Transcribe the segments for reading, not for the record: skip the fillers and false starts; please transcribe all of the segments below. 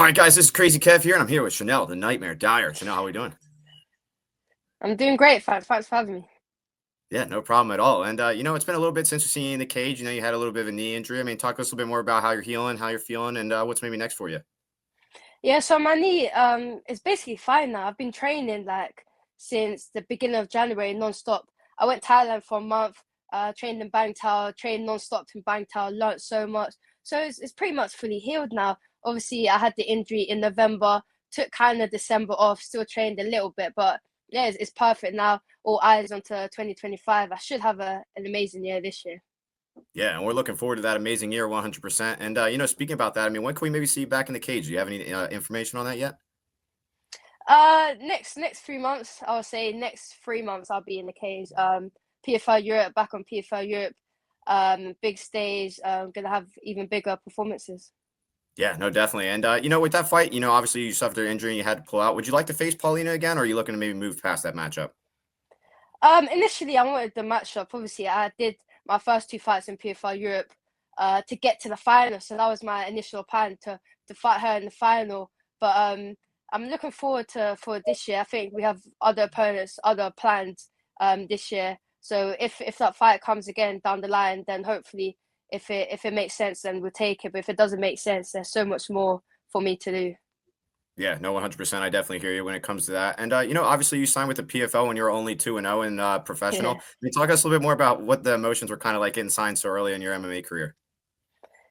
right, guys, this is Crazy Kev here, and I'm here with Shanelle, the Nightmare Dyer. Shanelle, how are we doing? I'm doing great. Thanks for having me. Yeah, no problem at all. And it's been a little bit since we've seen you in the cage. You had a little bit of a knee injury. I mean, talk to us a little bit more about how you're healing, how you're feeling, and what's maybe next for you. Yeah, so my knee is basically fine now. I've been training like since the beginning of January non-stop. I went to Thailand for a month, trained in Bangtao, trained non-stop in Bangtao, learnt so much. So it's pretty much fully healed now. Obviously, I had the injury in November, took kind of December off, still trained a little bit, but yeah, it's perfect now. All eyes onto 2025. I should have an amazing year this year. Yeah, and we're looking forward to that amazing year, 100%. And speaking about that, I mean, when can we maybe see you back in the cage? Do you have any information on that yet? Next 3 months, I would say next 3 months I'll be in the cage. PFL Europe, back on PFL Europe, big stage. Gonna have even bigger performances. Yeah, no, definitely. And with that fight, obviously you suffered an injury and you had to pull out. Would you like to face Paulina again, or are you looking to maybe move past that matchup? Initially I wanted the matchup. Obviously, I did my first two fights in PFL Europe, to get to the final. So that was my initial plan to fight her in the final. But I'm looking forward to for this year. I think we have other opponents, other plans this year. So if that fight comes again down the line, then hopefully if it makes sense, then we'll take it. But if it doesn't make sense, there's so much more for me to do. Yeah, no, 100%. I definitely hear you when it comes to that. And obviously you signed with the PFL when you were only 2-0 in professional. Yeah. Can you talk us a little bit more about what the emotions were kind of like getting signed so early in your MMA career?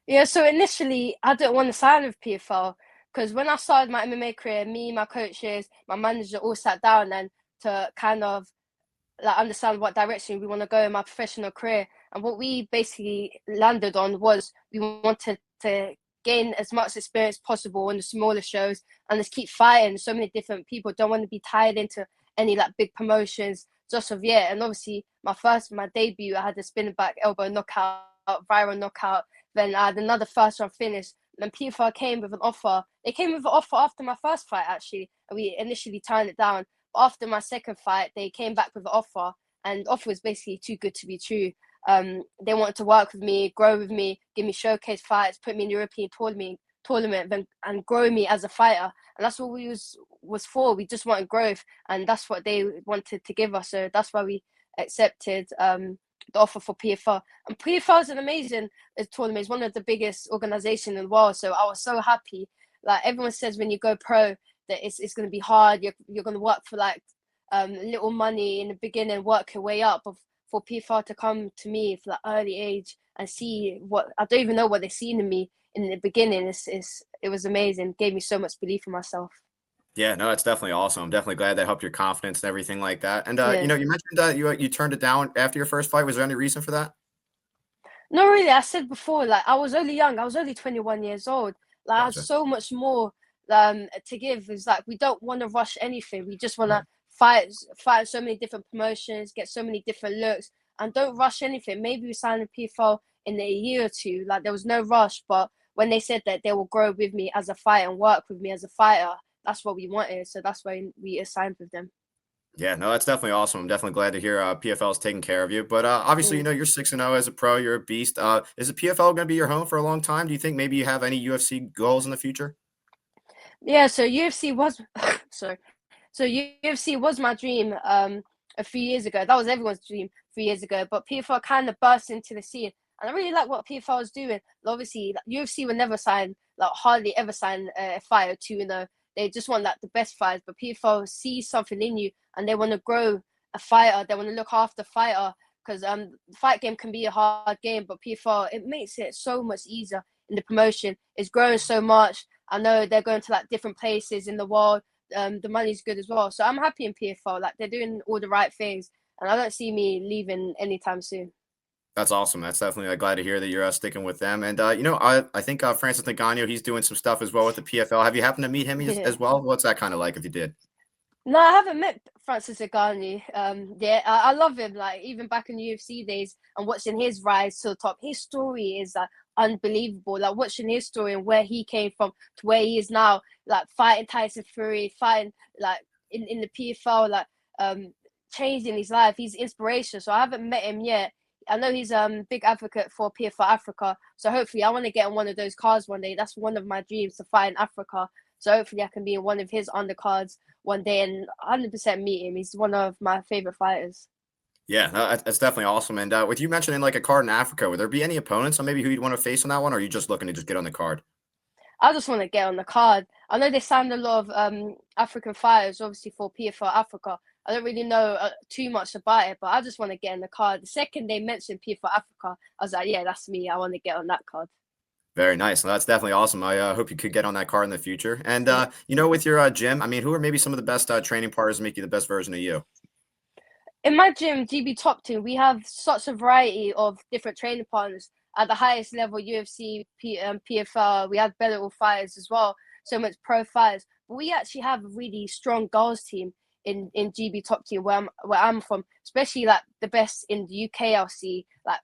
Yeah, so initially I didn't want to sign with PFL because when I started my MMA career, me, my coaches, my manager all sat down and to kind of like understand what direction we want to go in my professional career. And what we basically landed on was we wanted to gain as much experience possible in the smaller shows and just keep fighting. So many different people don't want to be tied into any like big promotions just of yet. And obviously my debut, I had a spinning back elbow knockout, viral knockout. Then I had another first round finish. Then PFL came with an offer. They came with an offer after my first fight actually, and we initially turned it down. After my second fight, they came back with an offer, and the offer was basically too good to be true. They wanted to work with me, grow with me, give me showcase fights, put me in European tournament, and grow me as a fighter. And that's what we was for. We just wanted growth, and that's what they wanted to give us. So that's why we accepted the offer for PFL. And PFL is an amazing tournament. It's one of the biggest organizations in the world. So I was so happy. Like everyone says, when you go pro, that it's going to be hard. You're going to work for like little money in the beginning, work your way up. But for PFL to come to me for that early age and see what I don't even know what they seen in me in the beginning, it was amazing. It gave me so much belief in myself. Yeah, no, that's definitely awesome. I'm definitely glad that helped your confidence and everything like that. And Yeah. you mentioned that you turned it down after your first fight. Was there any reason for that? No, really, I said before, like I was only young. I was only 21 years old. Like I had Gotcha. so much more to give. It's like we don't want to rush anything. We just want to Right. fight so many different promotions, get so many different looks, and don't rush anything. Maybe we sign a PFL in a year or two. Like there was no rush, but when they said that they will grow with me as a fighter and work with me as a fighter, that's what we wanted. So that's why we assigned with them. Yeah, no, that's definitely awesome. I'm definitely glad to hear PFL is taking care of you. But obviously, Mm. you're 6-0 as a pro. You're a beast. Is the PFL going to be your home for a long time? Do you think maybe you have any UFC goals in the future? Yeah, so UFC was sorry. So UFC was my dream a few years ago. That was everyone's dream 3 years ago. But PFL kind of burst into the scene, and I really like what PFL was doing. Obviously, like, UFC would never sign, like hardly ever sign a fighter to They just want like the best fighters. But PFL sees something in you, and they want to grow a fighter. They want to look after a fighter because the fight game can be a hard game, but PFL it makes it so much easier in the promotion. It's growing so much. I know they're going to like different places in the world. The money's good as well. So I'm happy in PFL. Like they're doing all the right things, and I don't see me leaving anytime soon. That's awesome. That's definitely glad to hear that you're sticking with them. And I think Francis Ngannou, he's doing some stuff as well with the PFL. Have you happened to meet him Yeah. as well? What's that kind of like if you did? No, I haven't met Francis Ngannou. Yeah, I love him. Like even back in UFC days and watching his rise to the top, his story is like unbelievable. Like watching his story and where he came from to where he is now, like fighting Tyson Fury, fighting like in the PFL, like changing his life. He's inspiration. So I haven't met him yet. I know he's big advocate for PFL Africa. So hopefully I want to get on one of those cars one day. That's one of my dreams to fight in Africa. So hopefully I can be in one of his undercards one day and 100% meet him. He's one of my favorite fighters. Yeah, no, that's definitely awesome. And with you mentioning like a card in Africa, would there be any opponents on maybe who you'd want to face on that one, or are you just looking to just get on the card? I just want to get on the card. I know they signed a lot of African fighters, obviously for PFL Africa. I don't really know too much about it, but I just want to get in the card. The second they mentioned PFL Africa, I was like, yeah, that's me. I want to get on that card. Very nice. Well, that's definitely awesome. I hope you could get on that card in the future. And Yeah. with your gym, I mean, who are maybe some of the best training partners to make you the best version of you? In my gym, GB Top Team, we have such a variety of different training partners at the highest level, UFC, PFL. We have Bellator fighters as well, so much pro fighters. But we actually have a really strong girls team in GB Top Team where I'm from, especially like the best in the UK. I'll see like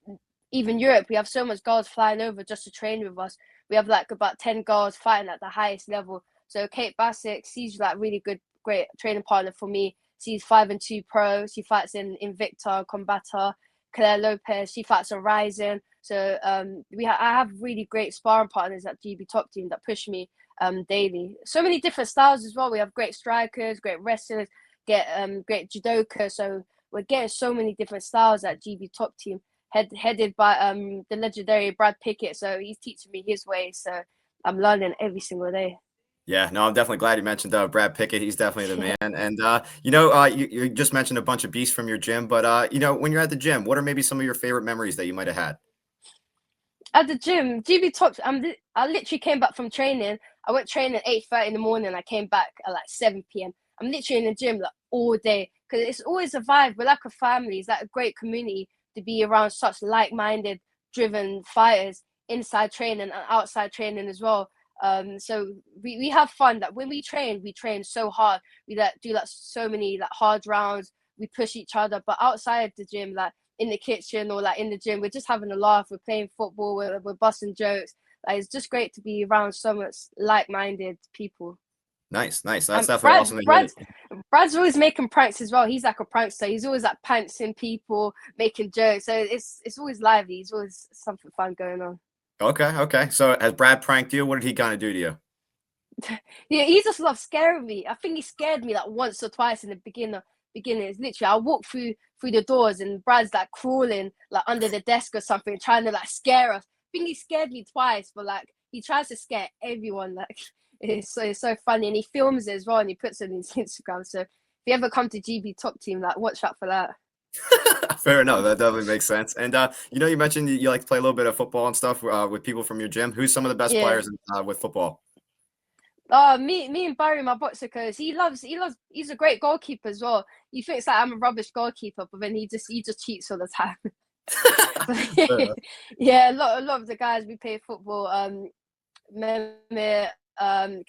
even Europe. We have so much girls flying over just to train with us. We have like about 10 girls fighting at the highest level. So Kate Bassett, she's like really good, great training partner for me. She's 5-2 pro. She fights in Invicta, Combata. Claire Lopez, she fights on Ryzen. So I have really great sparring partners at GB Top Team that push me daily. So many different styles as well. We have great strikers, great wrestlers, great judoka. So we're getting so many different styles at GB Top Team, headed by the legendary Brad Pickett. So he's teaching me his way. So I'm learning every single day. Yeah, no, I'm definitely glad you mentioned Brad Pickett. He's definitely the Yeah. man. And you just mentioned a bunch of beasts from your gym, but when you're at the gym, what are maybe some of your favorite memories that you might have had? At the gym, GB Top. I literally came back from training. I went training at 8:30 in the morning. I came back at like 7 p.m. I'm literally in the gym like all day because it's always a vibe. We're like a family. It's like a great community to be around such like-minded, driven fighters inside training and outside training as well. So we have fun. That when we train so hard. We like do like so many like hard rounds. We push each other, but outside the gym, like in the kitchen or like in the gym. We're just having a laugh. We're playing football. We're busting jokes. Like it's just great to be around so much like-minded people. Nice, nice. That's And definitely awesome to hear. Brad's always making pranks as well. He's like a prankster. He's always like pantsing people, making jokes. So it's always lively. There's always something fun going on. Okay, okay. So has Brad pranked you? What did he kind of do to you? Yeah, he just loves scaring me. I think he scared me like once or twice in the beginning. It's literally I walk through the doors and Brad's like crawling like under the desk or something, trying to like scare us. I think he scared me twice, but like he tries to scare everyone. Like it's so funny, and he films it as well, and he puts it on his Instagram. So if you ever come to GB Top Team, like watch out for that. Fair enough. That definitely makes sense. And you mentioned you like to play a little bit of football and stuff with people from your gym. Who's some of the best Yeah. players with football? Me and Barry, my boxer, because he's a great goalkeeper as well. He thinks that I'm a rubbish goalkeeper, but then he just cheats all the time. Fair enough. Yeah, a lot of the guys we play football, Mehmet,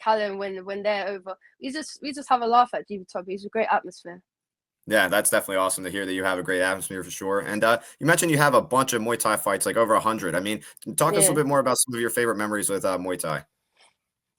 Callum, when they're over, we just have a laugh at GB Top. It's a great atmosphere. Yeah, that's definitely awesome to hear that you have a great atmosphere for sure. And you mentioned you have a bunch of Muay Thai fights, like over 100. I mean, talk us a Yeah. little bit more about some of your favorite memories with Muay Thai.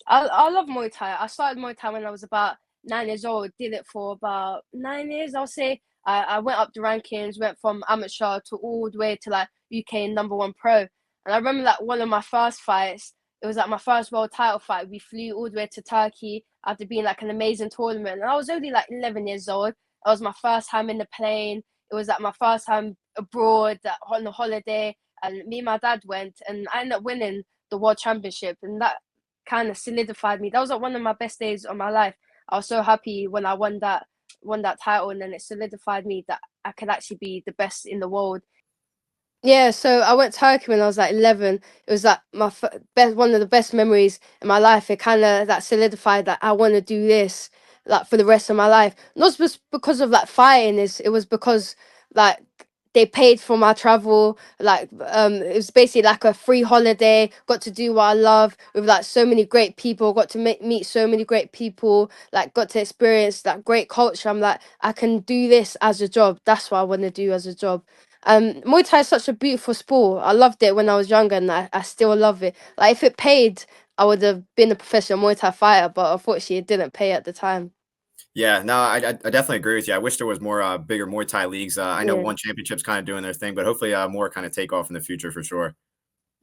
I love Muay Thai. I started Muay Thai when I was about 9 years old. Did it for about 9 years, I'll say. I went up the rankings, went from amateur to all the way to like UK number one pro. And I remember like one of my first fights, it was like my first world title fight. We flew all the way to Turkey after being like an amazing tournament. And I was only like 11 years old. It was my first time in the plane. It was like my first time abroad on a holiday. And me and my dad went, and I ended up winning the world championship. And that kind of solidified me. That was like one of my best days of my life. I was so happy when I won that title, and then it solidified me that I could actually be the best in the world. Yeah, so I went to Turkey when I was like 11. It was like my best, one of the best memories in my life. It kind of that solidified that I want to do this like for the rest of my life. Not just because of like fighting, it was because like they paid for my travel. Like it was basically like a free holiday. Got to do what I love with like so many great people. Got to meet so many great people. Like got to experience that great culture. I'm like I can do this as a job. That's what I want to do as a job. Muay Thai is such a beautiful sport. I loved it when I was younger, and I still love it. Like if it paid, I would have been a professional Muay Thai fighter, but unfortunately, it didn't pay at the time. Yeah, no, I definitely agree with you. I wish there was more bigger Muay Thai leagues. I know Yeah. one championship's kind of doing their thing, but hopefully more kind of take off in the future for sure.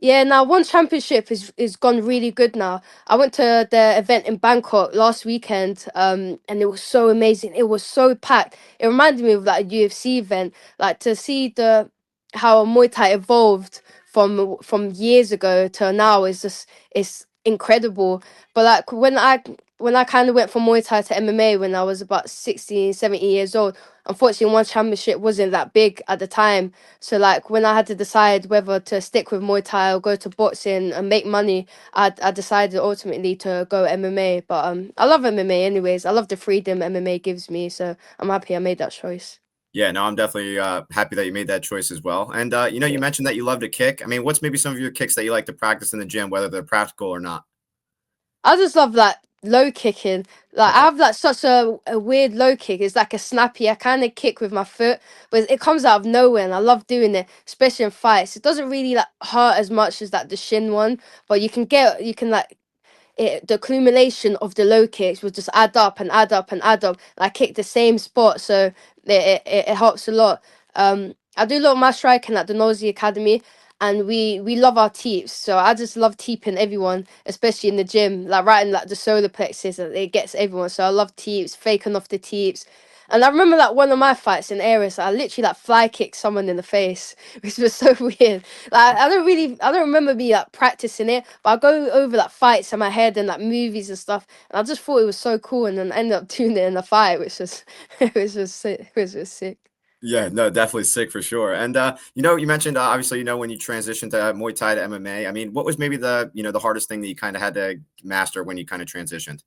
Yeah, now one championship is gone really good now. I went to the event in Bangkok last weekend, and it was so amazing. It was so packed. It reminded me of like a UFC event, like to see the how Muay Thai evolved from years ago to now is just it's incredible. But like when I kind of went from Muay Thai to MMA when I was about 16, 17 years old, unfortunately one championship wasn't that big at the time. So like when I had to decide whether to stick with Muay Thai or go to boxing and make money, I decided ultimately to go MMA. But I love MMA anyways. I love the freedom MMA gives me, so I'm happy I made that choice. Yeah, no, I'm definitely happy that you made that choice as well. And you Yeah. mentioned that you love to kick. I mean, what's maybe some of your kicks that you like to practice in the gym, whether they're practical or not? I just love like low kicking. Like I Okay. have like such a weird low kick. It's like a snappy. I kind of kick with my foot, but it comes out of nowhere, and I love doing it, especially in fights. It doesn't really like hurt as much as like the shin one, but you can like the accumulation of the low kicks would just add up and add up and add up. And I kick the same spot, so it helps a lot. I do a lot of my striking at the Nosy Academy, and we love our teeps. So I just love teeping everyone, especially in the gym, like right in like the solar plexus. It gets everyone. So I love teeps, faking off the teeps. And I remember like one of my fights in Aries, I literally like fly kicked someone in the face, which was so weird. Like I don't remember me like practicing it, but I go over like fights in my head and like movies and stuff, and I just thought it was so cool, and then I ended up doing it in a fight, which was it was just sick. It was just sick. Yeah, no, definitely sick for sure. And you mentioned obviously, when you transitioned to Muay Thai to MMA. I mean, what was maybe the hardest thing that you kind of had to master when you kind of transitioned?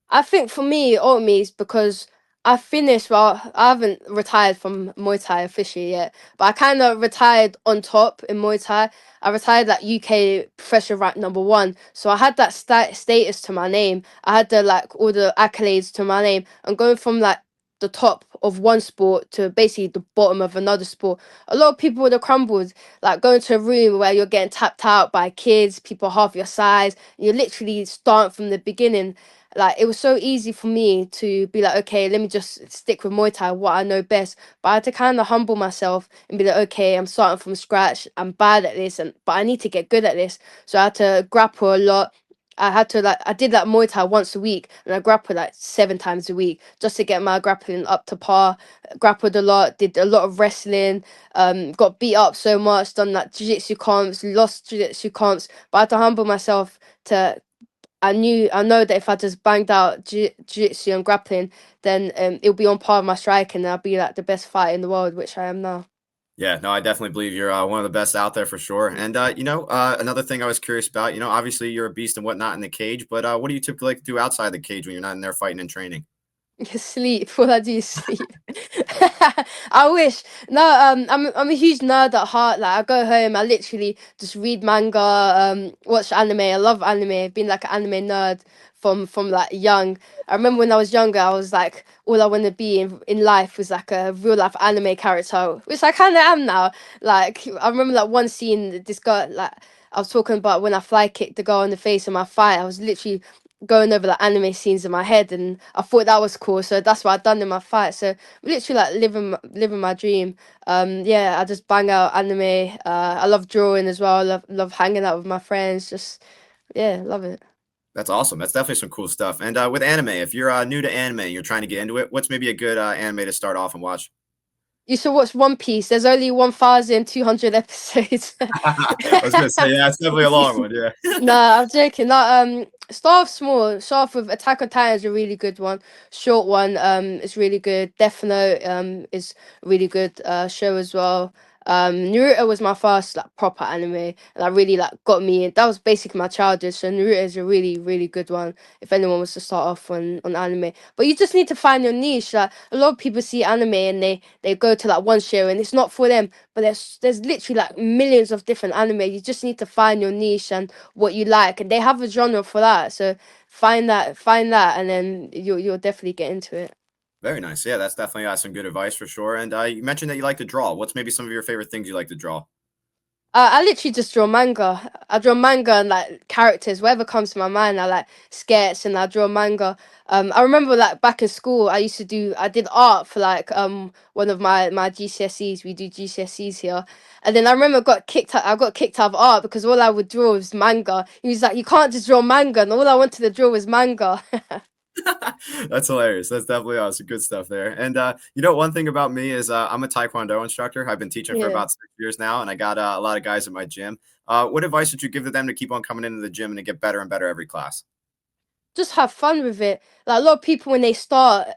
I think for me, ultimately, is because I finished. Well, I haven't retired from Muay Thai officially yet, but I kind of retired on top in Muay Thai. I retired at UK professional rank number one, so I had that status to my name. I had the like all the accolades to my name, and going from like the top of one sport to basically the bottom of another sport. A lot of people would have crumbled, like going to a room where you're getting tapped out by kids, people half your size. You're literally starting from the beginning. Like it was so easy for me to be like, okay, let me just stick with Muay Thai, what I know best. But I had to kind of humble myself and be like, okay, I'm starting from scratch. I'm bad at this, and but I need to get good at this. So I had to grapple a lot. I had to like I did like Muay Thai once a week, and I grappled like 7 times a week just to get my grappling up to par. Grappled a lot, did a lot of wrestling. Got beat up so much, done like jiu-jitsu comps, lost jiu-jitsu comps. But I had to humble myself to I know that if I just banged out jiu-jitsu and grappling, then it'll be on par with my striking, and I'll be like the best fighter in the world, which I am now. Yeah, no, I definitely believe you're one of the best out there for sure. And another thing I was curious about, obviously you're a beast and whatnot in the cage, but what do you typically like to do outside the cage when you're not in there fighting and training? Sleep. All I do is sleep. I wish. No, I'm a huge nerd at heart. Like I go home, I literally just read manga, watch anime. I love anime. I've been like an anime nerd from like young. I remember when I was younger, I was like, all I want to be in life was like a real life anime character, which I kind of am now. Like I remember like one scene, this guy like. I was talking about when I fly kicked the girl in the face in my fight. I was literally going over like anime scenes in my head, and I thought that was cool, so that's what I done in my fight. So literally like living my dream. Yeah, I just bang out anime. I love drawing as well. I love hanging out with my friends. Just yeah, love it. That's awesome. That's definitely some cool stuff. And with anime, if you're new to anime and you're trying to get into it, what's maybe a good anime to start off and watch? You should watch One Piece. There's only 1,200 episodes. I was gonna say, yeah, it's definitely a long one. Yeah. No, I'm joking. No, start off small. Start off with Attack on Titan is a really good one. Short one, is really good. Death Note, is a really good show as well. Naruto was my first like proper anime, and that really like got me. That was basically my childhood. So Naruto is a really really good one. If anyone wants to start off on anime, but you just need to find your niche. Like a lot of people see anime and they go to like one show and it's not for them. But there's literally like millions of different anime. You just need to find your niche and what you like, and they have a genre for that. So find that, and then you'll definitely get into it. Very nice. Yeah, that's definitely some good advice for sure. And you mentioned that you like to draw. What's maybe some of your favorite things you like to draw? I literally just draw manga. I draw manga and like characters, whatever comes to my mind. I like sketch and I draw manga. I remember like back in school, I did art for like one of my GCSEs. We do GCSEs here, and then I remember I got kicked out of art because all I would draw was manga. He was like, you can't just draw manga, and all I wanted to draw was manga. That's hilarious. That's definitely awesome. Good stuff there. And one thing about me is I'm a Taekwondo instructor. I've been teaching for Yeah. about 6 years now, and I got a lot of guys at my gym. What advice would you give to them to keep on coming into the gym and to get better and better every class? Just have fun with it. Like a lot of people when they start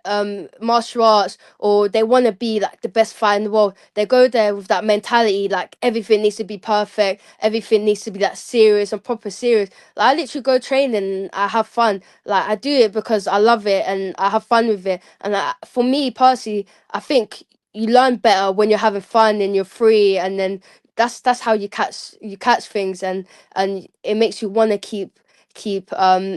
martial arts or they want to be like the best fighter in the world, they go there with that mentality like everything needs to be perfect, everything needs to be that serious and proper serious. Like I literally go train and I have fun. Like I do it because I love it and I have fun with it. And for me personally, I think you learn better when you're having fun and you're free, and then that's how you catch things, and it makes you want to keep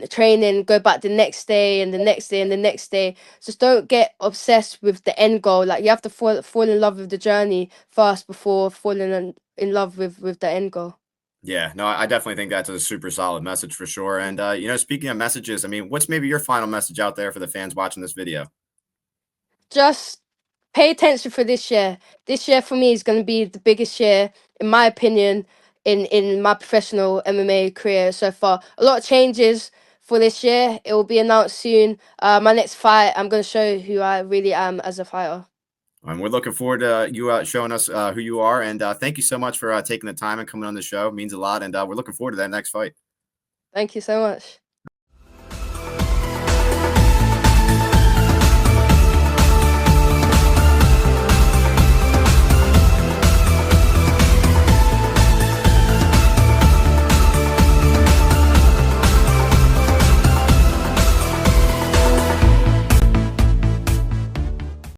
training, go back the next day and the next day and the next day. Just don't get obsessed with the end goal. Like you have to fall in love with the journey first before falling in love with the end goal. Yeah, no, I definitely think that's a super solid message for sure. And speaking of messages, I mean, what's maybe your final message out there for the fans watching this video? Just pay attention for this year. This year for me is going to be the biggest year, in my opinion, in my professional MMA career so far. A lot of changes for this year. It will be announced soon. My next fight, I'm going to show who I really am as a fighter. And we're looking forward to you showing us who you are. And thank you so much for taking the time and coming on the show. It means a lot. And we're looking forward to that next fight. Thank you so much.